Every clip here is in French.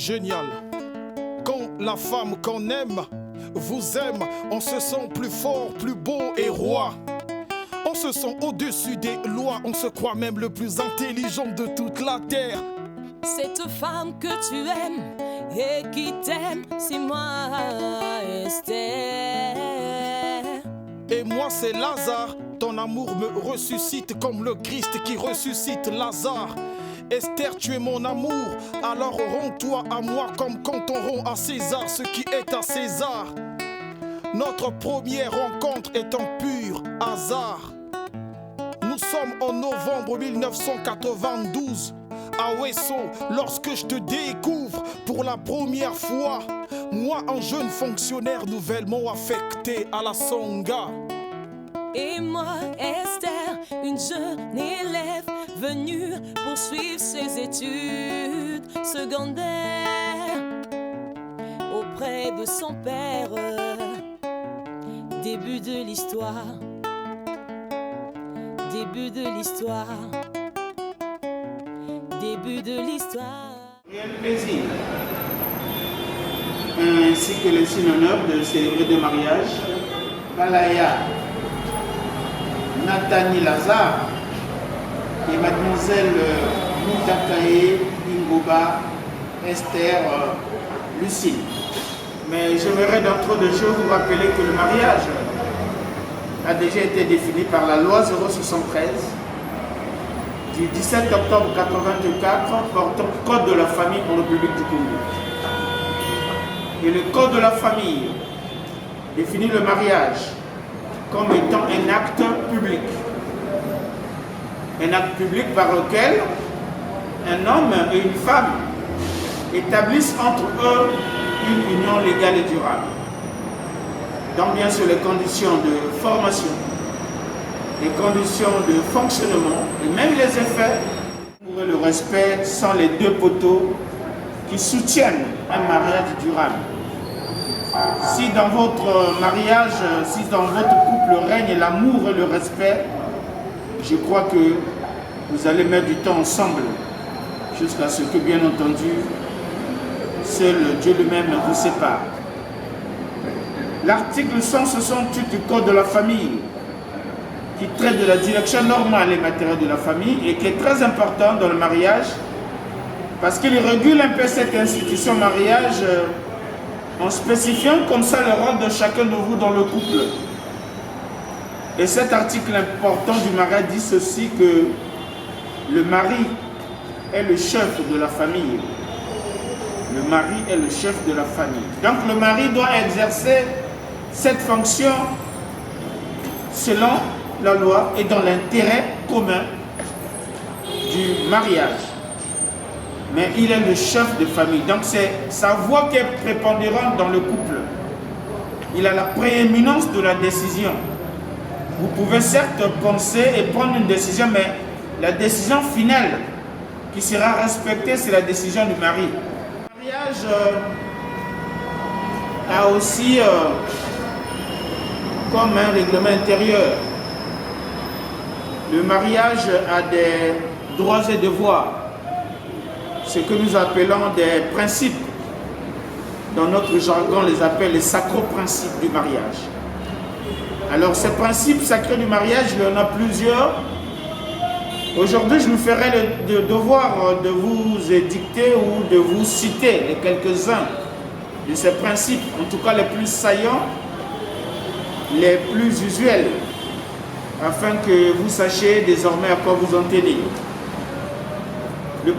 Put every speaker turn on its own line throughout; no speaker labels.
génial. Quand la femme qu'on aime vous aime, on se sent plus fort, plus beau et roi. On se sent au-dessus des lois, on se croit même le plus intelligent de toute la terre.
Cette femme que tu aimes et qui t'aime, c'est moi, Esther.
Et moi c'est Lazare, ton amour me ressuscite comme le Christ qui ressuscite Lazare. Esther, tu es mon amour, alors rends-toi à moi comme quand on rend à César ce qui est à César. Notre première rencontre est un pur hasard. Nous sommes en novembre 1992 à Wesso, lorsque je te découvre pour la première fois. Moi, un jeune fonctionnaire nouvellement affecté à la Songa.
Et moi, Esther, une jeune élève venue poursuivre ses études secondaires auprès de son père. Début de l'histoire. Début de l'histoire. Début de l'histoire.
Réel plaisir, ainsi que le signe honneur de célébrer de mariage Balaya Nathanie Lazare et mademoiselle Moutakae Ingoba Esther Lucille. Mais j'aimerais dans trop de choses vous rappeler que le mariage a déjà été défini par la loi 073 du 17 octobre 1984 portant Code de la famille en République du Congo. Et le Code de la famille définit le mariage comme étant un acte public. Un acte public par lequel un homme et une femme établissent entre eux une union légale et durable. Donc bien sûr les conditions de formation, les conditions de fonctionnement et même les effets pour le respect sans les deux poteaux qui soutiennent un mariage durable. Si dans votre mariage, si dans votre couple règne l'amour et le respect, je crois que vous allez mettre du temps ensemble jusqu'à ce que, bien entendu, seul Dieu lui-même vous sépare. L'article 168 du Code de la famille qui traite de la direction normale et matérielle de la famille et qui est très important dans le mariage parce qu'il régule un peu cette institution mariage en spécifiant comme ça le rôle de chacun de vous dans le couple. Et cet article important du mariage dit ceci, que le mari est le chef de la famille. Le mari est le chef de la famille. Donc le mari doit exercer cette fonction selon la loi et dans l'intérêt commun du mariage. Mais il est le chef de famille. Donc c'est sa voix qui est prépondérante dans le couple. Il a la prééminence de la décision. Vous pouvez certes penser et prendre une décision, mais la décision finale qui sera respectée, c'est la décision du mari. Le mariage a aussi comme un règlement intérieur. Le mariage a des droits et devoirs, ce que nous appelons des principes. Dans notre jargon, on les appelle les sacros principes du mariage. Alors ces principes sacrés du mariage, il y en a plusieurs. Aujourd'hui, je me ferai le devoir de vous édicter ou de vous citer les quelques-uns de ces principes, en tout cas les plus saillants, les plus usuels, afin que vous sachiez désormais à quoi vous en tenir. Le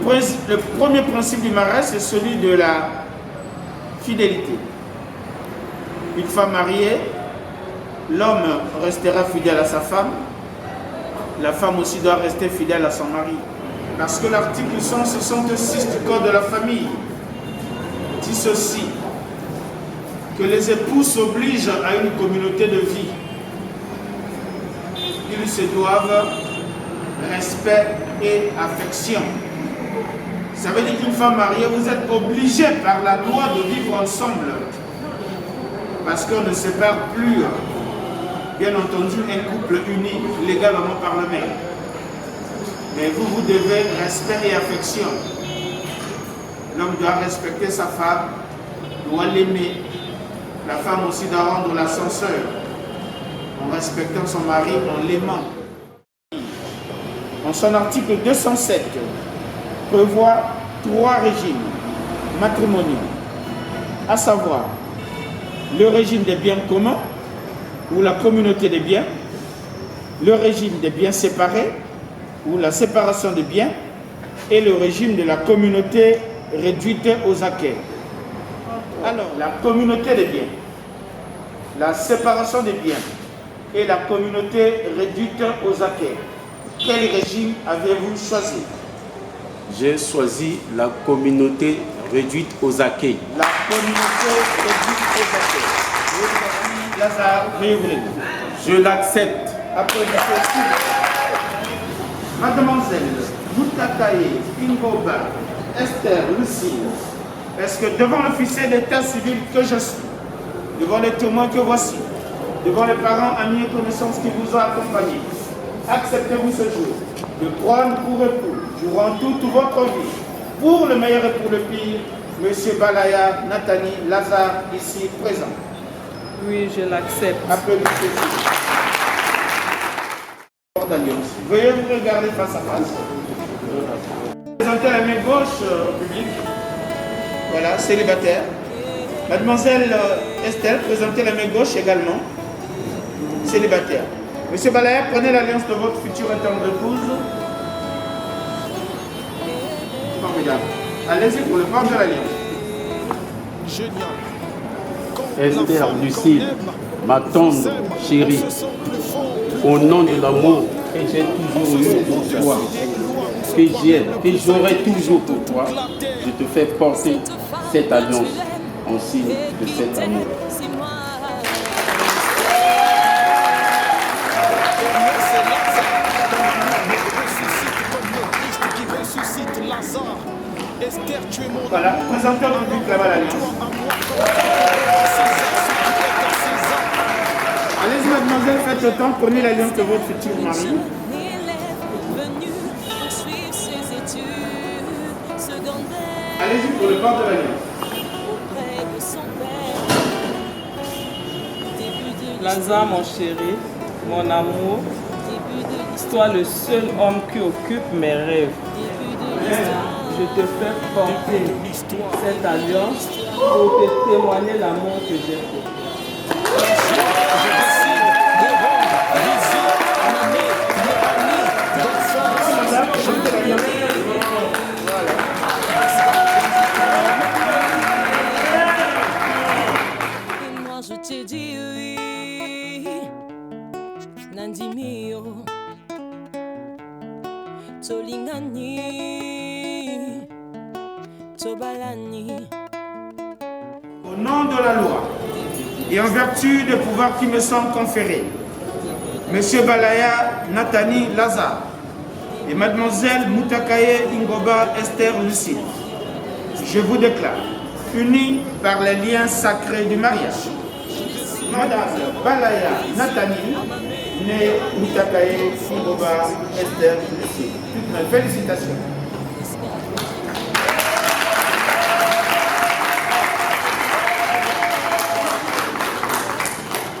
premier principe du mariage, c'est celui de la fidélité. Une femme mariée, l'homme restera fidèle à sa femme, la femme aussi doit rester fidèle à son mari. Parce que l'article 166 du Code de la famille dit ceci, que les époux s'obligent à une communauté de vie. Ils se doivent respect et affection. Ça veut dire qu'une femme mariée, vous êtes obligé par la loi de vivre ensemble. Parce qu'on ne sépare plus, bien entendu, un couple uni légalement par le maire. Mais vous devez respect et affection. L'homme doit respecter sa femme, doit l'aimer. La femme aussi doit rendre l'ascenseur en respectant son mari, en l'aimant. En son article 207, prévoit 3 régimes matrimoniaux, à savoir le régime des biens communs ou la communauté des biens, le régime des biens séparés ou la séparation des biens et le régime de la communauté réduite aux acquêts. Alors, la communauté des biens, la séparation des biens et la communauté réduite aux acquêts. Quel régime avez-vous choisi?
J'ai choisi la communauté réduite aux acquêts.
La communauté réduite aux acquêts. Lazare,
je l'accepte.
Applaudissez. Mademoiselle Moutakaye Ingoba Esther Lucille, est-ce que devant l'officier d'état civil que je suis, devant les témoins que voici, devant les parents, amis et connaissances qui vous ont accompagnés, acceptez-vous ce jour de prendre pour époux durant toute votre vie, pour le meilleur et pour le pire, M. Balaya Nathalie Lazare, ici présent?
Oui, je l'accepte.
Applaudissez. Veuillez vous regarder face à face. Présentez la main gauche au public. Voilà, célibataire. Mademoiselle Estelle, présentez la main gauche également. Célibataire. Monsieur Balaya, prenez l'alliance de votre future et tendre épouse. Formidable. Allez-y pour le prendre de l'alliance.
Génial.
Esther Lucille, ma tendre chérie, au nom de l'amour que j'ai toujours eu pour toi, que j'ai, que j'aurai toujours pour toi, je te fais porter cette alliance en signe de cet amour.
Voilà, présentez au public là-bas l'alliance. Allez-y mademoiselle, faites le temps, prenez l'alliance de votre futur mari. Allez-y pour le port de l'alliance.
Lazare, mon chéri, mon amour, sois le seul homme qui occupe mes rêves. Je te fais porter cette alliance pour te témoigner l'amour que j'ai pour toi.
Et moi je t'ai dit oui, Nandimio, Tolingani, Tobalani.
Au nom de la loi et en vertu des pouvoirs qui me sont conférés, Monsieur Balaya Nathalie Lazare et Mademoiselle Moutakaye Ingoba Esther Lucille, je vous déclare unis par les liens sacrés du mariage. Madame Balaya Nathalie, née Moutakaye Ingoba Esther Lucille. Toutes mes félicitations.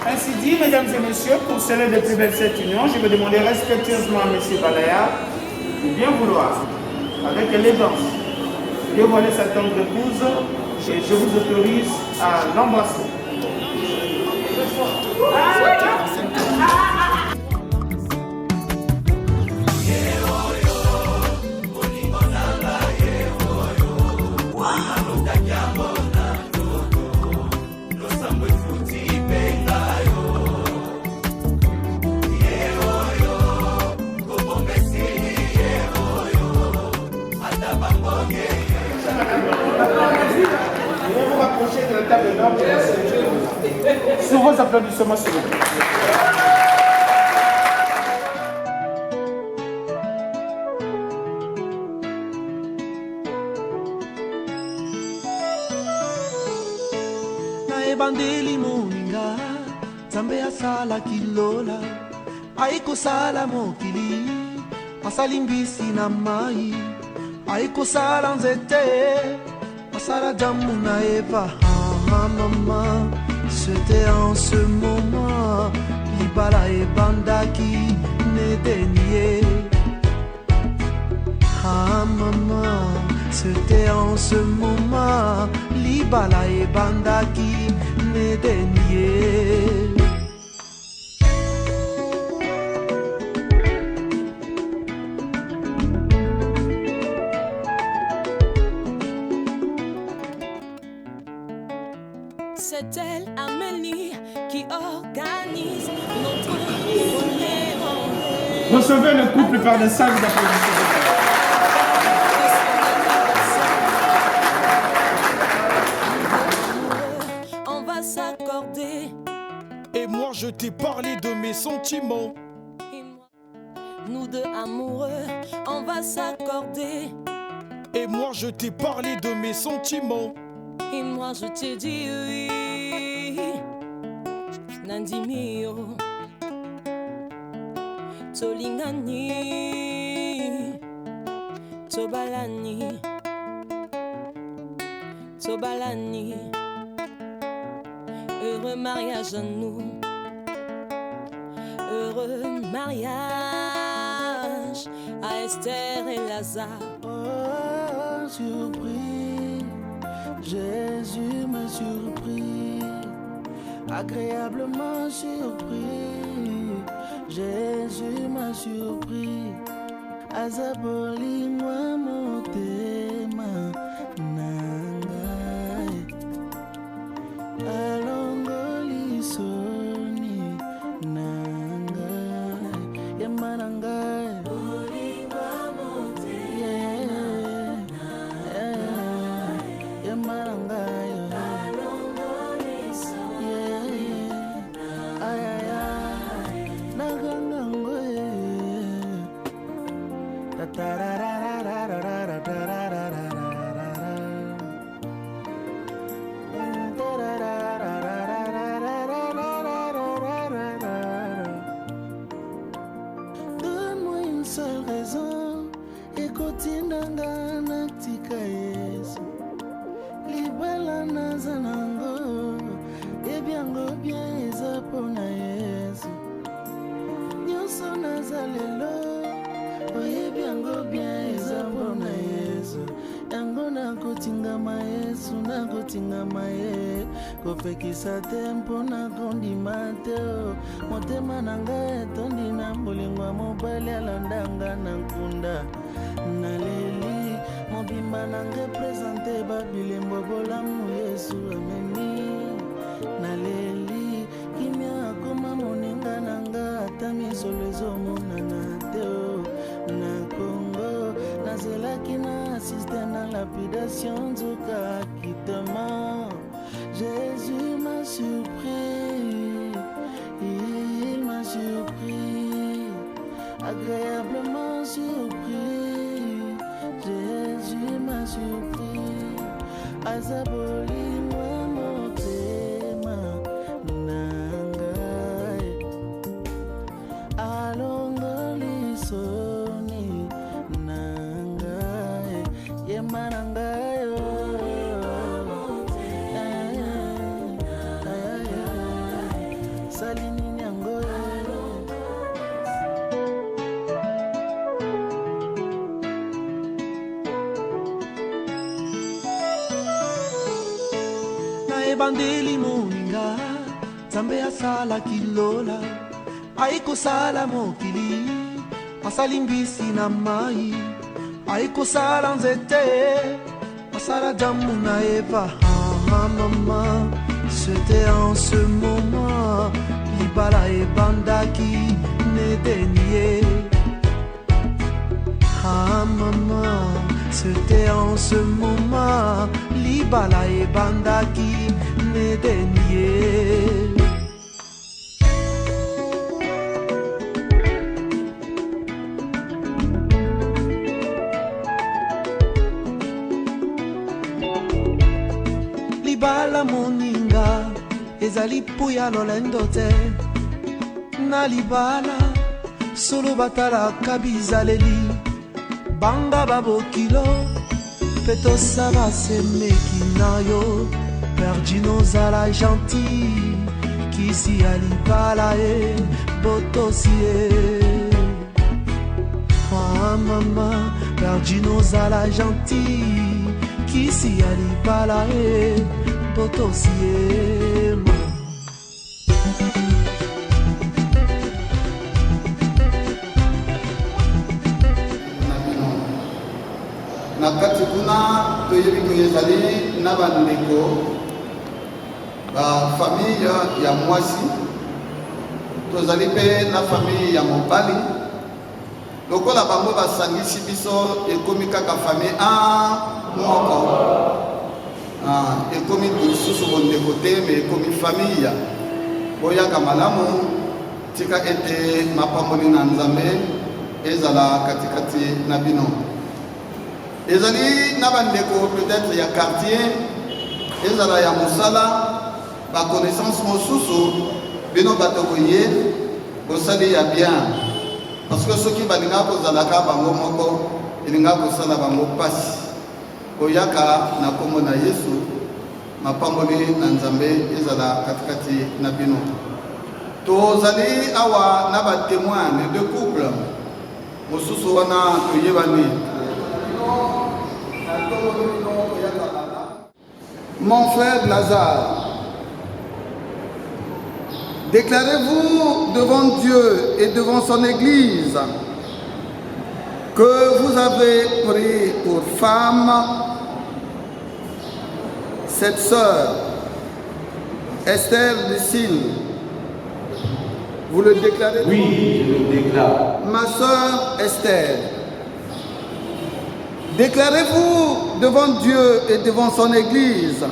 Ainsi dit, mesdames et messieurs, pour sceller de plus belle cette union, je vais demander respectueusement à M. Balaya de bien vouloir, avec élégance, dévoiler sa tendre épouse et je vous autorise à l'embrasser. Je vais vous rapprocher de la table d'or sur vos applaudissements, s'il vous plaît.
Ebandeli moninga Nzambe asala kilola aikosala mokili asali mbisi na mai aikosala nzete Masala Damuna Eva, ah maman, c'était en ce moment, Libala et Bandaki ne déniaient. Ah maman, c'était en ce moment, Libala et Bandaki ne déniaient.
C'est elle, Amélie, qui organise notre premier rendez-vous.
Recevez le couple par des salves d'applaudissements.
On va s'accorder.
Et moi je t'ai parlé de mes sentiments.
Et moi, nous deux amoureux, on va s'accorder.
Et moi je t'ai parlé de mes sentiments.
Et moi je te dis oui, Nandi mio, Tolingani, Tobalani, Tobalani. Heureux mariage à nous, heureux mariage à Esther et Lazare.
Oh, surpris, Jésus m'a surpris, agréablement surpris. Jésus m'a surpris, Azaboli moi motema nangai, alongoli soni nangai, yamanangai. Donne-moi une seule raison, ekotinanga natika Yesu, libala nazanango, ebyango bien eza pona Yesu, nyonso nazalelo, oyebyango bien eza pona Yesu, yango nakotingama Yesu, nakotingama ye, kopekisa te mpona kondima te, motema nanga etondi na molingwa mobali alandanga na nkunda, naleli mobimba nanga presente babilembo bolamu Yesu ameni, naleli kimia akoma moninga nanga ata misolo ezomonana te na Congo, nazelaki na assiste na lapidation nzoka akitement. Jésus m'a surpris, il m'a surpris, agréablement surpris. Jésus m'a surpris, Azaboli moi motema nangai, alongoli soni nangai, yemanangai. Bandeli moninga, Nzambe asala kilola, aiko sala mokili, asali mbisi na mai, aiko sala nzete, asala Adamu na Eva. Ah maman, c'était en ce moment, Libala et Bandaki ne déniaient. Ah maman, c'était en ce moment, Libala et Bandaki ne déniaient. Libala moninga, ezali puya lolendo te, na libala, solo batala kabizaleli, banga babokilo, Peto sava semeki na yo Perdino zala gentil Kisi alibala e botosi e Ah mama Perdino zala gentil Kisi alibala e botosi e
nakati kuna toyebi ezali na bandeko ba famille ya mwasi tozali mpe na famille ya mobali lokola bango basangisi biso ekomi kaka famille moko ekomi lisusu bondeko te me ekomi famille boyaka malamu tika ete mapamboli na nzambe ezala katikati na bino ezali na bandeko peut-être ya quartier ezala ya mosala ba connaissance mosusu bino bato boye bosali ya bien parce que soki balinga kozalaka bango moko elinga kosala bango pasi koyaka na kombo na Yesu mapamboli na nzambe ezala katikati na bino tozali awa na ba témoin de couple mosusu wana toyebani. Mon frère Lazare, déclarez-vous devant Dieu et devant son Église que vous avez pris pour femme cette sœur, Esther Lucille. Vous le déclarez?
Oui, je le déclare.
Ma sœur Esther, déclarez-vous devant Dieu et devant son Église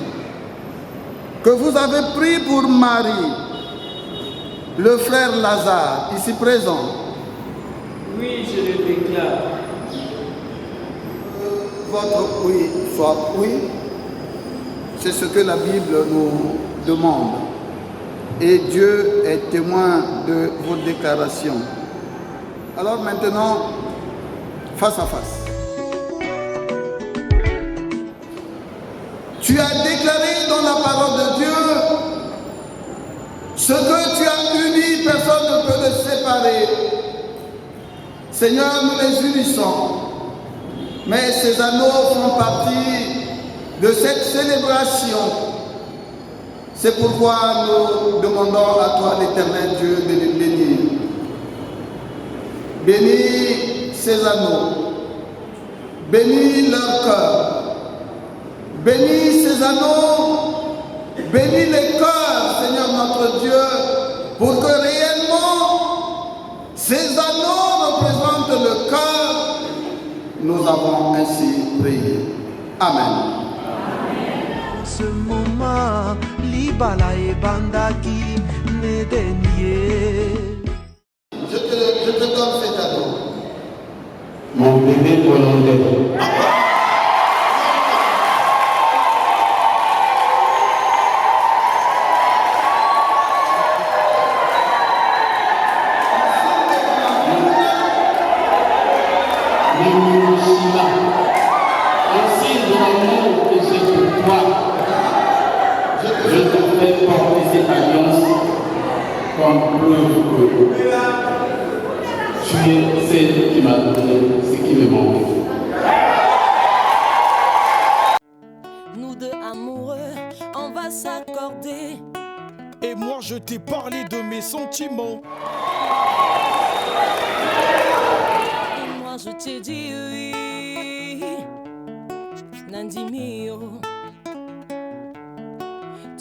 que vous avez pris pour mari le frère Lazare, ici présent.
Oui, je le déclare.
Votre oui soit oui, c'est ce que la Bible nous demande. Et Dieu est témoin de vos déclarations. Alors maintenant, face à face. Tu as déclaré dans la parole de Dieu ce que tu as uni, personne ne peut le séparer. Seigneur, nous les unissons. Mais ces anneaux font partie de cette célébration. C'est pourquoi nous demandons à toi, l'Éternel Dieu, de les bénir. Bénis ces anneaux. Bénis leur cœur. Bénis ces anneaux, bénis les cœurs, Seigneur notre Dieu, pour que réellement ces anneaux représentent le cœur. Nous avons ainsi prié. Amen.
Ce moment, libala et bandaki ne dénier.
Je te donne cet anneau.
Mon bébé hollandais. Comme preuve que tu es celle qui m'a donné ce qui me manque.
Nous deux amoureux, on va s'accorder.
Et moi je t'ai parlé de mes sentiments.
Et moi je t'ai dit oui. Nandi mio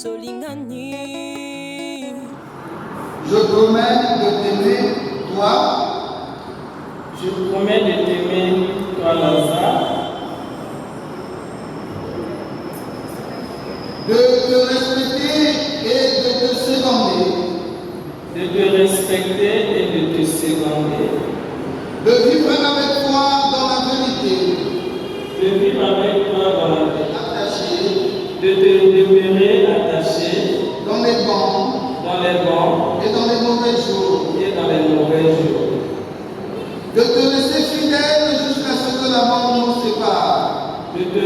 Tolingani.
Je promets de t'aimer, toi.
Je promets de t'aimer, toi Lazare.
De te respecter et de te seconder.
De te respecter et de te seconder.
De vivre avec toi dans la vérité.
De vivre avec toi dans la vérité.
Attaché.
De te demeurer attaché.
Dans les bons.
Dans les bons.
Et dans les mauvais jours.
Et dans les mauvais jours.
De te laisser fidèle jusqu'à ce que la mort nous sépare.
De te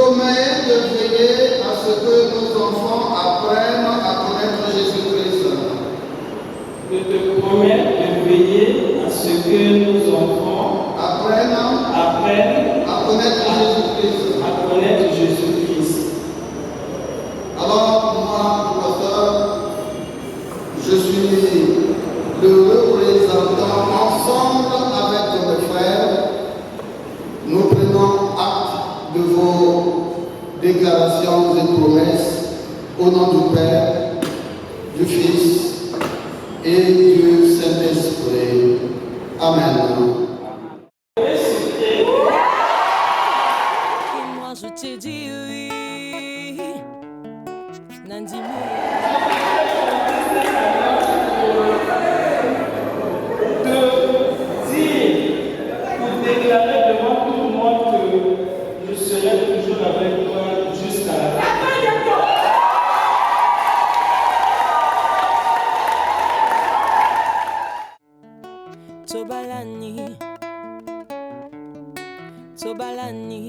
promets de veiller à ce que nos enfants apprennent à connaître Jésus-Christ.
Je te promets de veiller à ce que nos enfants
apprennent à connaître Jésus-Christ.
À connaître Jésus-Christ.
Alors, moi, pasteur, je suis le représentant ensemble avec mes frères. Nous prenons acte de vos déclarations et promesses au nom du Père, du Fils et du Saint-Esprit. Amen.
Et moi je te dis oui, Nandi.
Déclarer devant tout le monde que je serai toujours avec toi jusqu'à la fin.
Tobalani, Tobalani.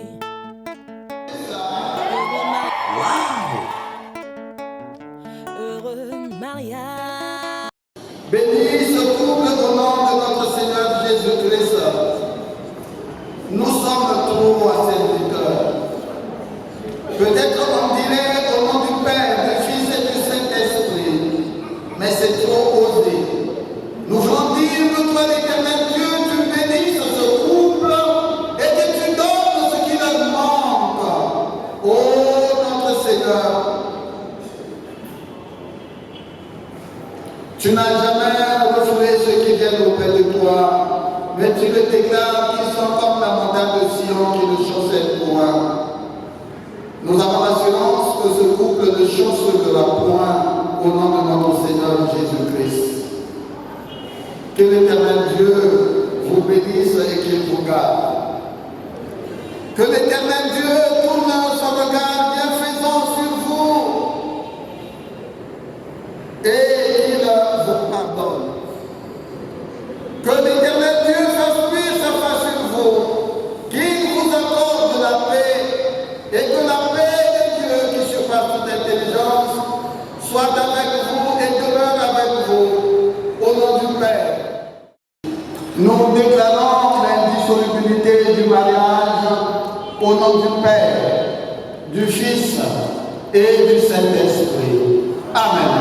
Heureux mariage.
Bénis ce couple au nom de notre Seigneur Jésus-Christ. Nous sommes trop à serviteurs. Peut-être on dirait au nom du Père, du Fils et du Saint-Esprit, mais c'est trop osé. Nous voulons dire que toi, l'Éternel Dieu, tu bénisses ce couple et que tu donnes ce qui leur manque. Oh notre Seigneur, tu n'as jamais refoulé ceux qui viennent auprès de toi, mais tu le déclares qu'ils sont comme la montagne de Sion qui ne chancelle point. Nous avons l'assurance que ce couple ne chancellera point au nom de notre Seigneur Jésus-Christ. Que l'Éternel Dieu vous bénisse et qu'il vous garde. Que l'Éternel Dieu tourne son regard bienfaisant sur vous et qu'il vous pardonne. Que l'Éternel Dieu fasse luire sa face sur vous, qu'il vous accorde la paix et que la paix de Dieu qui surpasse toute intelligence soit avec vous et demeure avec vous au nom du Père. Nous déclarons l'indissolubilité du mariage au nom du Père, du Fils et du Saint-Esprit. Amen.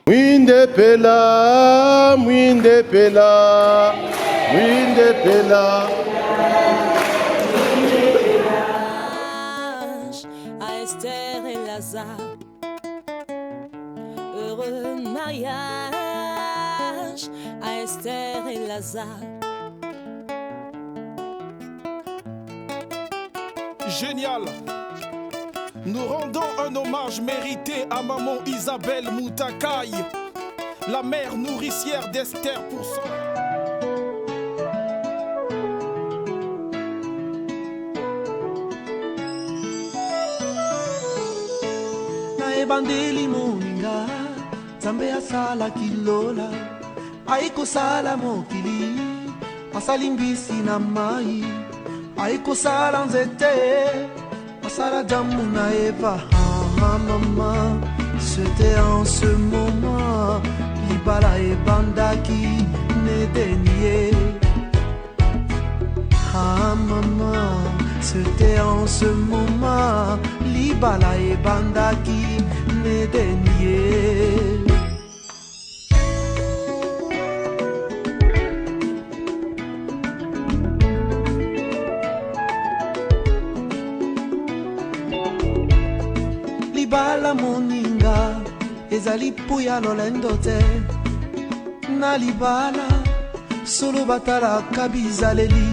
Mwinde pela, mwinde pela, mwinde pela.
À Esther et Lazare. Heureux mariage à Esther et Lazare.
Génial. Nous rendons un hommage mérité à maman Isabelle Moutakai, la mère nourricière d'Esther pour son...
Ebandeli moninga Nzambe asala kilola aikosala mokili asali mbisi na mai aikosala nzete asala damu na Eva. Maman, c'était en ce moment libala ebandaki nedenie. Maman, c'était en ce moment libala ebandaki nedenie. Libala moninga ezali puya lolendo te na libala solo batalaka bizaleli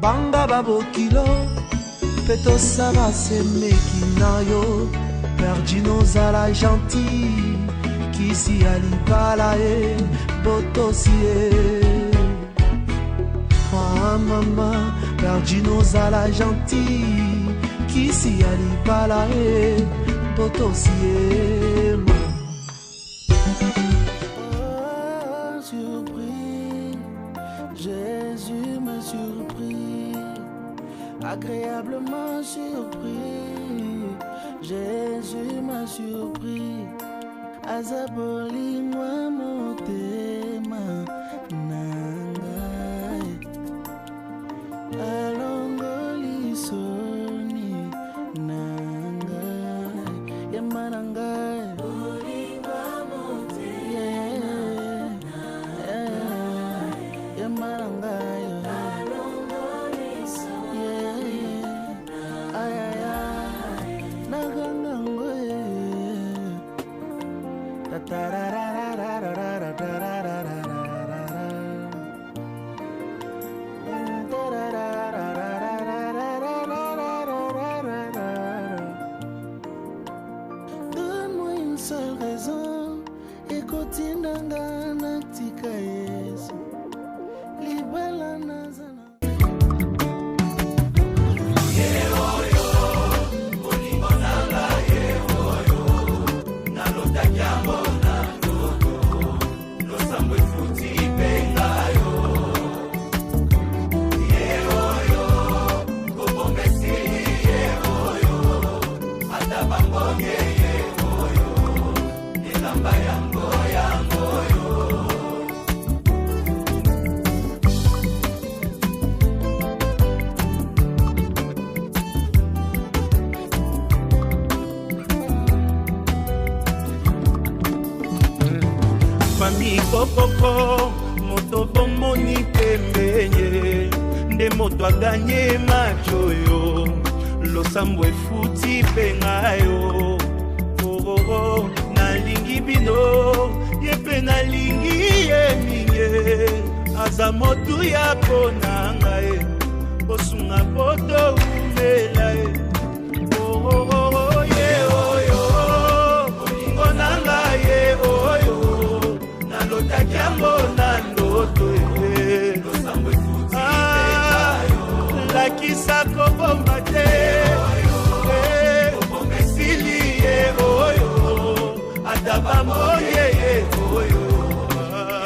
banga babokilo mpe tosala semeki na yo perdi nozala gentil kisi ya libala ye botosi ye. Mama perdi nozala gentil kisi ya libala ye botosi ye. Oh, surpris, Jésus m'a surpris, agréablement surpris azaboli mwa motema nangai alongoli soni nangai yamba nangai yamba nangai donne-moi une seule raison et continue na tika yesu libala nazana
Mami kokoko moto bomoni pembenye nde moto aganye macho yo losambo efuti penga yo oh, nalingi bino yepe nalingi ye minge aza motu ya ponanga e osunga poto umela e ye oyo olingo nanga ye oyo nalotakiambo na ndoto lakisa kobomba te esili ye oyo ata bamoye ye oyo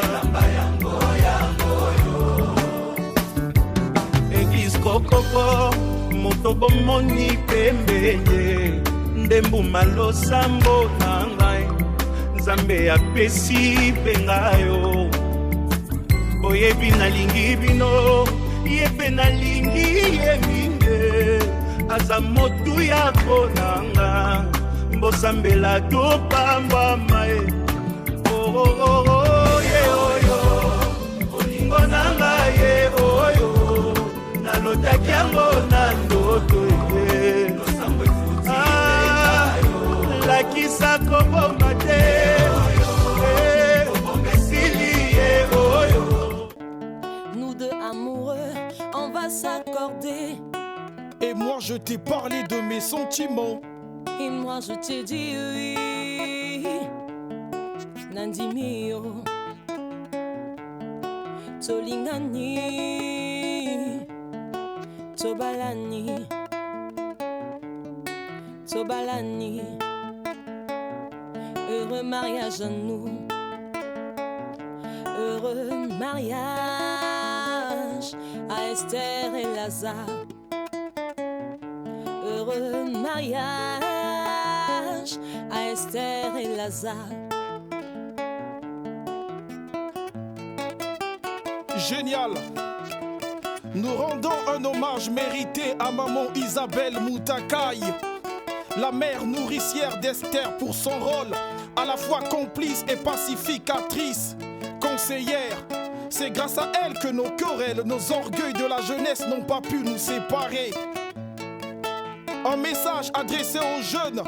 elamba yango eglise kokoko moto bomoni pembenye ndembuma losambo na ngai nzambe apesi penga yo boyebi nalingi bino yepe nalingi ye minge aza motu ya konanga mbosambela topambama ye ye oyo olingo nanga ye oyo nalotaki yango na ndoto ye lakisa kobomba te
nous deux amoureux on va s'accorder
et moi je t'ai parlé de mes sentiments
et moi je t'ai dit oui nandimio tolingani tobalani heureux mariage à nous, heureux mariage à Esther et Lazare, heureux mariage à Esther et Lazare.
Génial. Nous rendons un hommage mérité à maman Isabelle Moutakai, la mère nourricière d'Esther pour son rôle, à la fois complice et pacificatrice, conseillère. C'est grâce à elle que nos querelles, nos orgueils de la jeunesse n'ont pas pu nous séparer. Un message adressé aux jeunes